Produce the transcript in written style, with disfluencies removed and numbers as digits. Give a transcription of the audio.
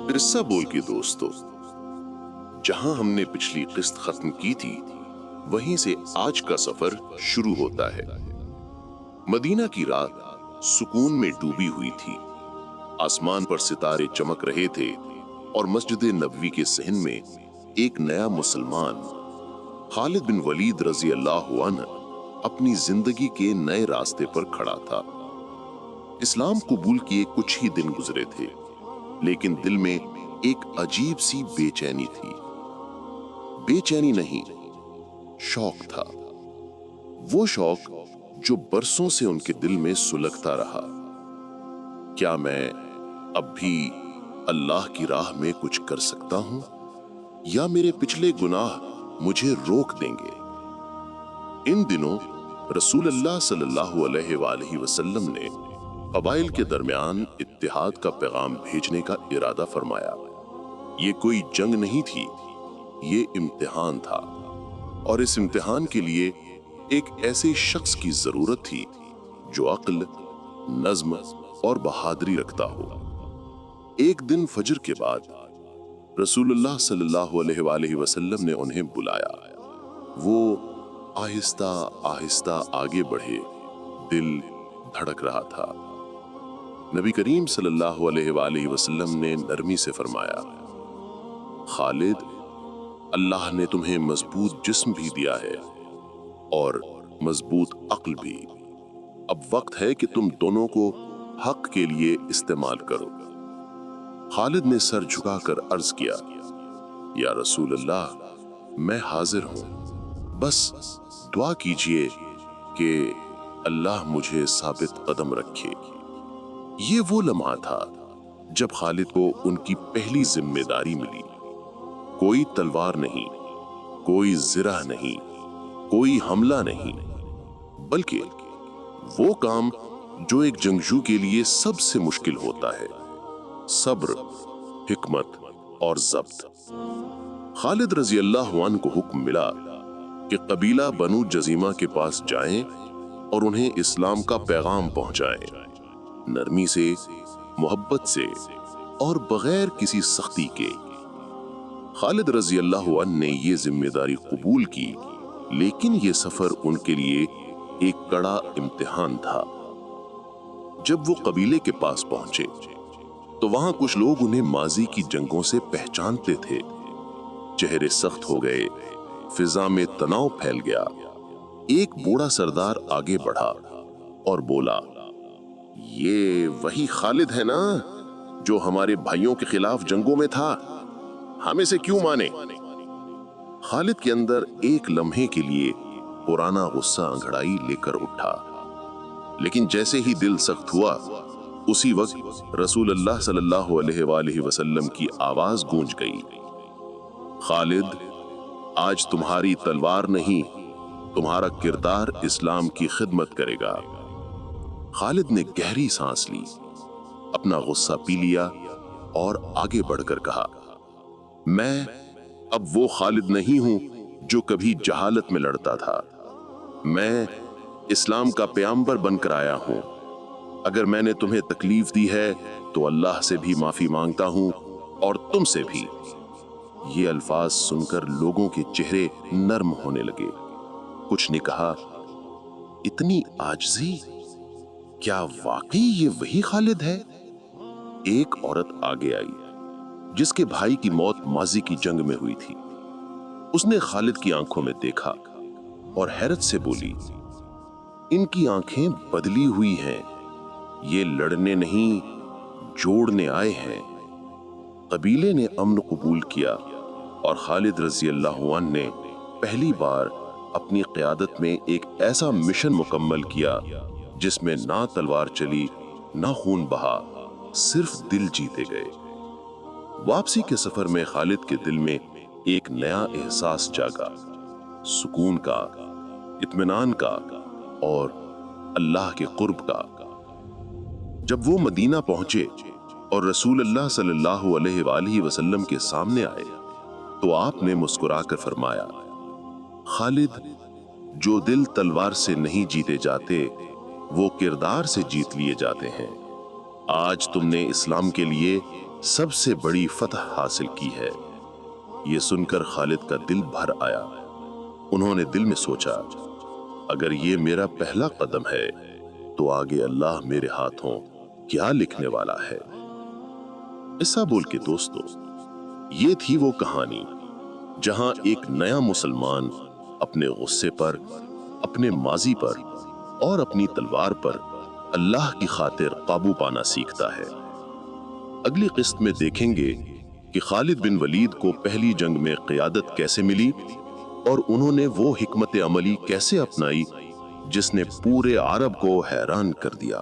قصہ بول کے دوستو، جہاں ہم نے پچھلی قسط ختم کی تھی وہیں سے آج کا سفر شروع ہوتا ہے۔ مدینہ کی رات سکون میں ڈوبی ہوئی تھی، آسمان پر ستارے چمک رہے تھے اور مسجد نبوی کے صحن میں ایک نیا مسلمان خالد بن ولید رضی اللہ عنہ اپنی زندگی کے نئے راستے پر کھڑا تھا۔ اسلام قبول کیے کچھ ہی دن گزرے تھے، لیکن دل میں ایک عجیب سی بے چینی تھی۔ بے چینی نہیں، شوق تھا، وہ شوق جو برسوں سے ان کے دل میں سلگتا رہا۔ کیا میں اب بھی اللہ کی راہ میں کچھ کر سکتا ہوں، یا میرے پچھلے گناہ مجھے روک دیں گے؟ ان دنوں رسول اللہ صلی اللہ علیہ وآلہ وسلم نے قبائل کے درمیان اتحاد کا پیغام بھیجنے کا ارادہ فرمایا۔ یہ کوئی جنگ نہیں تھی، یہ امتحان تھا، اور اس امتحان کے لیے ایک ایسے شخص کی ضرورت تھی جو عقل، نظم اور بہادری رکھتا ہو۔ ایک دن فجر کے بعد رسول اللہ صلی اللہ علیہ وآلہ وسلم نے انہیں بلایا۔ وہ آہستہ آہستہ آگے بڑھے، دل دھڑک رہا تھا۔ نبی کریم صلی اللہ علیہ وآلہ وسلم نے نرمی سے فرمایا، خالد، اللہ نے تمہیں مضبوط جسم بھی دیا ہے اور مضبوط عقل بھی۔ اب وقت ہے کہ تم دونوں کو حق کے لیے استعمال کرو۔ خالد نے سر جھکا کر عرض کیا، یا رسول اللہ، میں حاضر ہوں، بس دعا کیجئے کہ اللہ مجھے ثابت قدم رکھے۔ یہ وہ لمحہ تھا جب خالد کو ان کی پہلی ذمہ داری ملی۔ کوئی تلوار نہیں، کوئی زرہ نہیں، کوئی حملہ نہیں، بلکہ وہ کام جو ایک جنگجو کے لیے سب سے مشکل ہوتا ہے: صبر، حکمت اور ضبط۔ خالد رضی اللہ عنہ کو حکم ملا کہ قبیلہ بنو جزیمہ کے پاس جائیں اور انہیں اسلام کا پیغام پہنچائیں، نرمی سے، محبت سے اور بغیر کسی سختی کے۔ خالد رضی اللہ عنہ نے یہ ذمہ داری قبول کی، لیکن یہ سفر ان کے لیے ایک کڑا امتحان تھا۔ جب وہ قبیلے کے پاس پہنچے تو وہاں کچھ لوگ انہیں ماضی کی جنگوں سے پہچانتے تھے۔ چہرے سخت ہو گئے، فضا میں تناؤ پھیل گیا۔ ایک بوڑھا سردار آگے بڑھا اور بولا، یہ وہی خالد ہے نا جو ہمارے بھائیوں کے خلاف جنگوں میں تھا؟ ہم اسے کیوں مانے؟ خالد کے اندر ایک لمحے کے لیے پرانا غصہ انگھڑائی لے کر اٹھا، لیکن جیسے ہی دل سخت ہوا، اسی وقت رسول اللہ صلی اللہ علیہ وآلہ وسلم کی آواز گونج گئی، خالد، آج تمہاری تلوار نہیں، تمہارا کردار اسلام کی خدمت کرے گا۔ خالد نے گہری سانس لی، اپنا غصہ پی لیا اور آگے بڑھ کر کہا، میں اب وہ خالد نہیں ہوں جو کبھی جہالت میں لڑتا تھا۔ میں اسلام کا پیغمبر بن کر آیا ہوں۔ اگر میں نے تمہیں تکلیف دی ہے تو اللہ سے بھی معافی مانگتا ہوں اور تم سے بھی۔ یہ الفاظ سن کر لوگوں کے چہرے نرم ہونے لگے۔ کچھ نے کہا، اتنی عاجزی! کیا واقعی یہ وہی خالد ہے؟ ایک عورت آگے آئی جس کے بھائی کی موت ماضی کی جنگ میں ہوئی تھی۔ اس نے خالد کی آنکھوں میں دیکھا اور حیرت سے بولی، ان کی آنکھیں بدلی ہوئی ہیں، یہ لڑنے نہیں جوڑنے آئے ہیں۔ قبیلے نے امن قبول کیا اور خالد رضی اللہ عنہ نے پہلی بار اپنی قیادت میں ایک ایسا مشن مکمل کیا جس میں نہ تلوار چلی، نہ خون بہا، صرف دل جیتے گئے۔ واپسی کے سفر میں خالد کے دل میں ایک نیا احساس جاگا، سکون کا، اطمینان کا اور اللہ کے قرب کا۔ جب وہ مدینہ پہنچے اور رسول اللہ صلی اللہ علیہ وآلہ وسلم کے سامنے آئے تو آپ نے مسکرا کر فرمایا، خالد، جو دل تلوار سے نہیں جیتے جاتے وہ کردار سے جیت لیے جاتے ہیں۔ آج تم نے اسلام کے لیے سب سے بڑی فتح حاصل کی ہے۔ یہ سن کر خالد کا دل بھر آیا۔ انہوں نے دل میں سوچا، اگر یہ میرا پہلا قدم ہے تو آگے اللہ میرے ہاتھوں کیا لکھنے والا ہے۔ قصہ بول کے دوستو، یہ تھی وہ کہانی جہاں ایک نیا مسلمان اپنے غصے پر، اپنے ماضی پر اور اپنی تلوار پر اللہ کی خاطر قابو پانا سیکھتا ہے۔ اگلی قسط میں دیکھیں گے کہ خالد بن ولید کو پہلی جنگ میں قیادت کیسے ملی اور انہوں نے وہ حکمت عملی کیسے اپنائی جس نے پورے عرب کو حیران کر دیا۔